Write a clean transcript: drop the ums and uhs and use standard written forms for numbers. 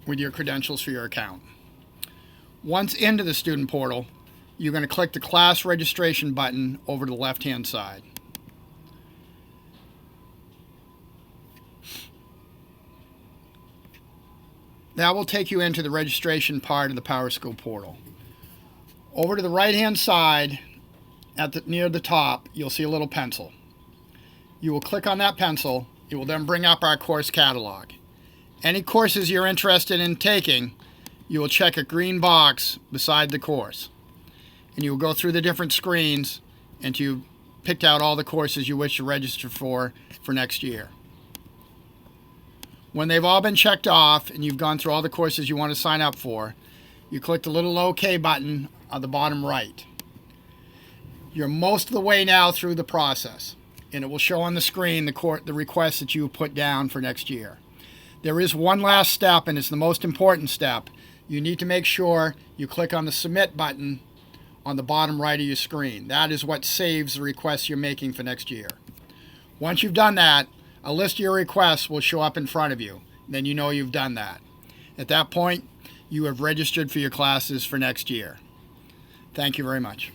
with your credentials for your account. Once into the student portal, you're going to click the class registration button over to the left-hand side. That will take you into the registration part of the PowerSchool portal. Over to the right-hand side, near the top, you'll see a little pencil. You will click on that pencil. It will then bring up our course catalog. Any courses you're interested in taking, you will check a green box beside the course. And you will go through the different screens until you've picked out all the courses you wish to register for next year. When they've all been checked off and you've gone through all the courses you want to sign up for, you click the little OK button on the bottom right. You're most of the way now through the process, and it will show on the screen the requests that you put down for next year. There is one last step, and it's the most important step. You need to make sure you click on the Submit button on the bottom right of your screen. That is what saves the requests you're making for next year. Once you've done that, a list of your requests will show up in front of you. Then you know you've done that. At that point, you have registered for your classes for next year. Thank you very much.